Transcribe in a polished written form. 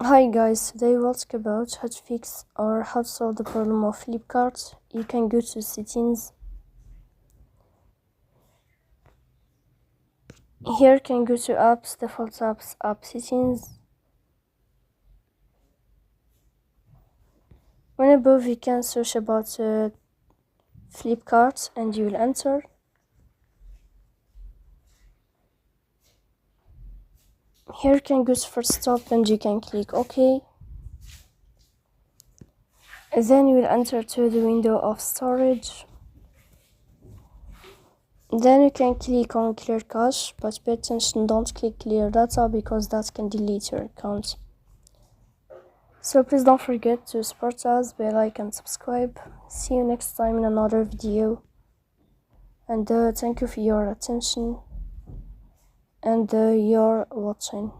Hi guys, today we'll talk about how to fix or how to solve the problem of Flipkart. You can go to settings. Here you can go to apps, default apps, app settings. When above you can search about Flipkart and you will enter. Here you can go to first stop and you can click OK. And then you will enter to the window of storage. Then you can click on clear cache, but pay attention, don't click clear data because that can delete your account. So please don't forget to support us by like and subscribe. See you next time in another video. And thank you for your attention and your watching.